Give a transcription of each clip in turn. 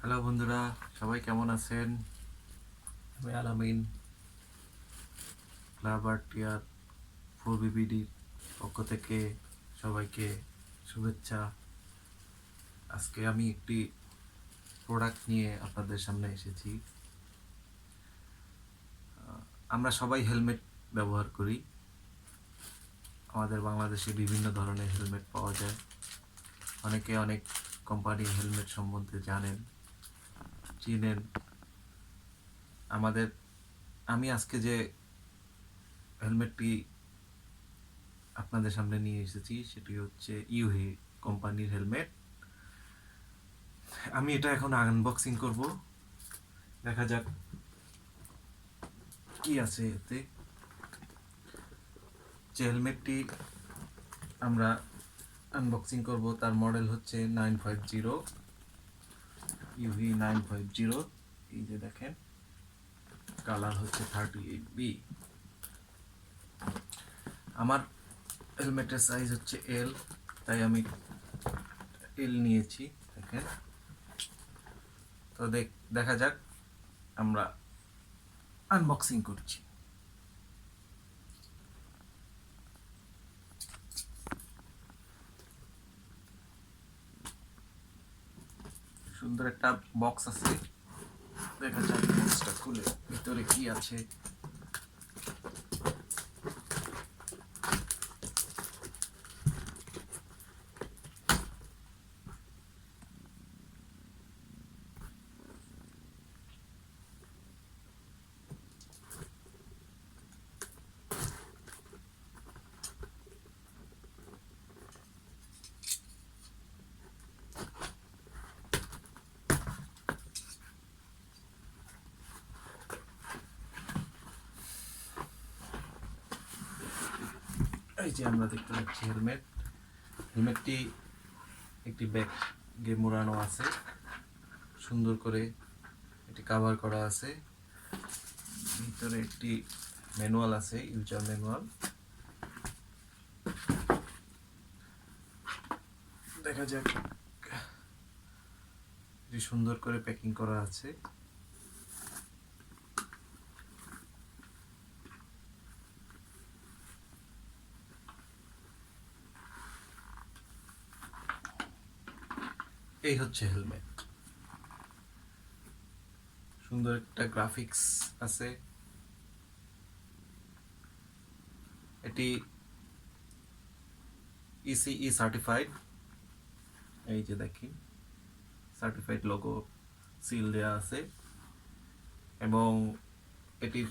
Hello বন্ধুরা, সবাই কেমন আছেন? আমি আলামিন ক্লাবারটিয়ার ফোর বিবিডির পক্ষ থেকে সবাইকে শুভেচ্ছা। আজকে আমি একটি প্রোডাক্ট নিয়ে আপনাদের সামনে এসেছি। আমরা সবাই হেলমেট ব্যবহার করি। আমাদের বাংলাদেশে বিভিন্ন ধরনের হেলমেট পাওয়া যায়। অনেকে অনেক কোম্পানির হেলমেট সম্বন্ধে জানেন, চিনেন। আমি আজকে যে হেলমেটটি আপনাদের সামনে নিয়ে এসেছি সেটি হচ্ছে ইউহে কোম্পানির হেলমেট। আমি এটা এখন আনবক্সিং করব, দেখা যাক কি আছে এতে। যে হেলমেটটি আমরা আনবক্সিং করব তার মডেল হচ্ছে 950 ইউভি 950। এই যে দেখেন, কালার হচ্ছে 38B। আমার হেলমেটের সাইজ হচ্ছে এল, তাই আমি এল নিয়েছি। দেখেন, তো দেখা যাক, আমরা আনবক্সিং করছি। সুন্দর একটা বক্স আছে, দেখা যাক বক্সটা খুলে ভিতরে কি আছে। এই যে আমরা দেখতে পাচ্ছি হেলমেটটি একটি ব্যাগে মোড়ানো আছে, সুন্দর করে এটি কভার করা আছে। ভিতরে একটি ম্যানুয়াল আছে, ইউজার ম্যানুয়াল। দেখা যাক, এটি সুন্দর করে প্যাকিং করা আছে। এই হচ্ছে হেলমেট। সুন্দর একটা গ্রাফিক্স আছে। এটি ইসিই সার্টিফাইড। এই যে দেখি, সার্টিফাইড লোগো সিল দেওয়া আছে এবং এটির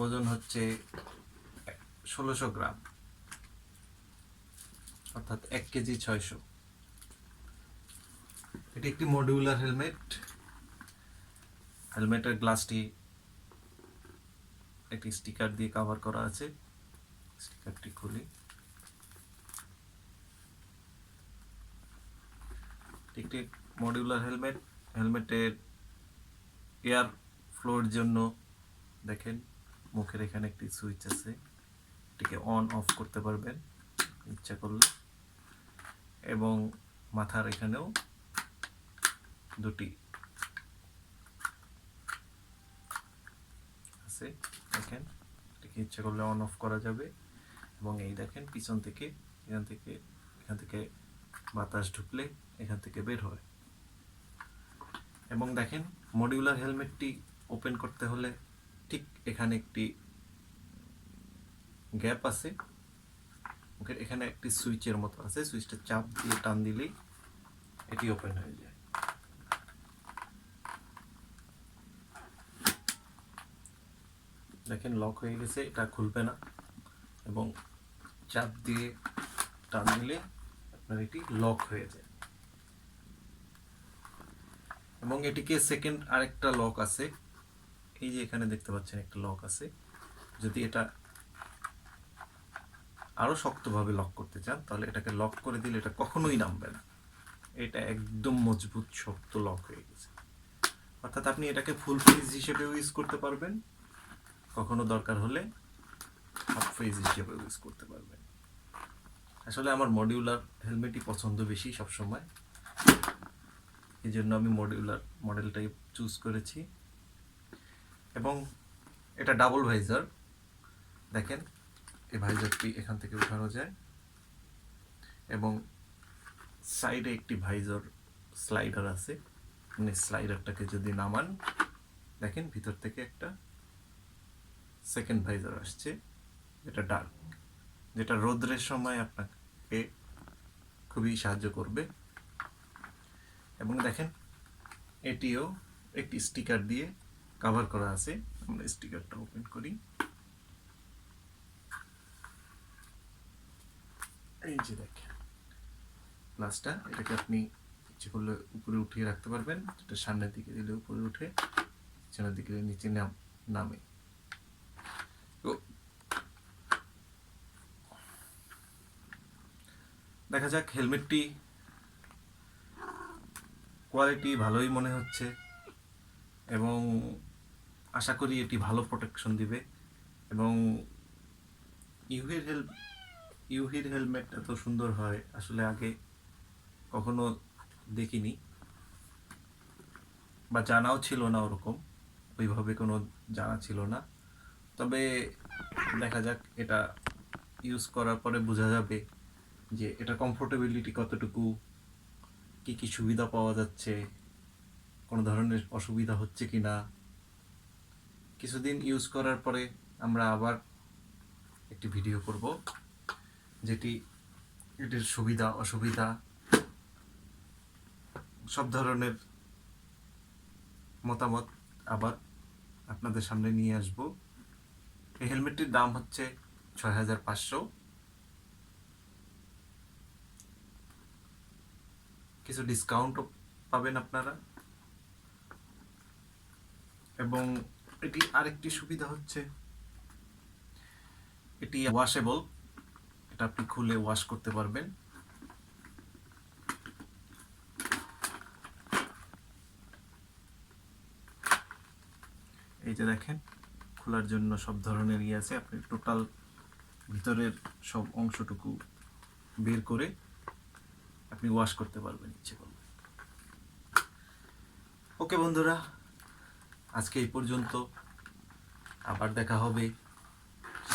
ওজন হচ্ছে 1600 গ্রাম, অর্থাৎ 1 কেজি 600। এটি একটি মডিউলার হেলমেট। হেলমেটের গ্লাসটি একটি স্টিকার দিয়ে কভার করা আছে। স্টিকারটি খুলি। একটি মডিউলার হেলমেটের এয়ার ফ্লোর জন্য দেখেন, মুখের এখানে একটি সুইচ আছে, এটিকে অন অফ করতে পারবেন ইচ্ছা করলে। এবং মাথার এখানেও দুটি আছে, দেখেন, এটিকে ইচ্ছা করলে অন অফ করা যাবে। এবং এই দেখেন, পিছন থেকে এখান থেকে বাতাস ঢুকলে এখান থেকে বের হয়। এবং দেখেন, মডিউলার হেলমেটটি ওপেন করতে হলে ঠিক এখানে একটি গ্যাপ আছে, এখানে একটি সুইচের মতো আছে, সুইচটা চাপ দিয়ে টান দিলেই এটি ওপেন হয়ে যায়। দেখেন, লক হয়ে গেছে, এটা খুলবে না। এবং চাপ দিয়ে টান দিলে আপনার এটি লক হয়ে যায়। এবং এটিকে সেকেন্ড আরেকটা লক আছে, এই যে এখানে দেখতে পাচ্ছেন একটা লক আছে। যদি এটা আরো শক্তভাবে লক করতে চান তাহলে এটাকে লক করে দিলে এটা কখনোই নামবে না। এটা একদম মজবুত শক্ত লক হয়ে গেছে। অর্থাৎ আপনি এটাকে ফুল ফেজ হিসেবেও ইউজ করতে পারবেন, কখনো দরকার হলে হাফ ফেজ হিসেবেও ইউজ করতে পারবেন। আসলে আমার মডিউলার হেলমেটই পছন্দ বেশি সবসময়। এই জন্য আমি মডিউলার মডেলটাই চুজ করেছি। এবং এটা ডাবল ভাইজার, দেখেন এই ভাইজারটি এখান থেকে উঠানো যায় এবং সাইডে একটি ভাইজার স্লাইডার আছে। মানে স্লাইডারটাকে যদি নামান, দেখেন ভিতর থেকে একটা সেকেন্ড ভাইজার আসছে, যেটা ডার্ক, যেটা রোদ্রের সময় আপনাকে খুবই সাহায্য করবে। এবং দেখেন এটিও একটি স্টিকার দিয়ে কভার করা আছে। আমরা স্টিকারটা ওপেন করি, এই যে দেখেন গ্লাসটা, এটাকে আপনি ইচ্ছে করলে উপরে উঠিয়ে রাখতে পারবেন, যেটা সামনের দিকে দিলে উপরে উঠে, পিছনের দিকে নিচে নামে। তো দেখা যাক, হেলমেটটি কোয়ালিটি ভালোই মনে হচ্ছে এবং আশা করি এটি ভালো প্রোটেকশন দিবে। এবং ইউহির হেলমেট এত সুন্দর হয় আসলে আগে কখনো দেখিনি, বা জানাও ছিল না, ওরকম ওইভাবে কোনো জানা ছিল না। তবে দেখা যাক, এটা ইউজ করার পরে বোঝা যাবে যে এটা কমফোর্টেবিলিটি কতটুকু, কি কি সুবিধা পাওয়া যাচ্ছে, কোনো ধরনের অসুবিধা হচ্ছে কি না। কিছুদিন ইউজ করার পরে আমরা আবার একটি ভিডিও করব, যেটি এটির সুবিধা অসুবিধা সব ধরনের মতামত আবার আপনাদের সামনে নিয়ে আসব। এই হেলমেটটির দাম হচ্ছে 6500। কিছু ডিসকাউন্টও পাবেন আপনারা। এবং এটি আরেকটি সুবিধা হচ্ছে এটি ওয়াশেবল, এটা আপনি খুলে ওয়াশ করতে পারবেন। এই যে দেখেন, খোলার জন্য সব ধরনের ইয়ে আছে, আপনি টোটাল ভিতরের সব অংশটুকু বের করে আপনি ওয়াশ করতে পারবেন ইচ্ছে করলে। ওকে বন্ধুরা, আজকে এই পর্যন্ত, আবার দেখা হবে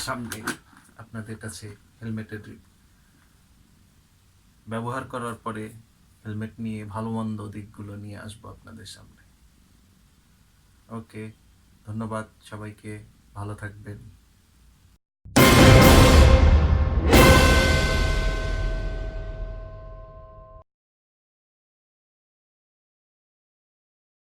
সামনে আপনাদের কাছে হেলমেটের ব্যবহার করার পরে হেলমেট নিয়ে ভালো মন্দ দিকগুলো নিয়ে আসবো আপনাদের সামনে। ওকে, ধন্যবাদ সবাইকে, ভালো থাকবেন।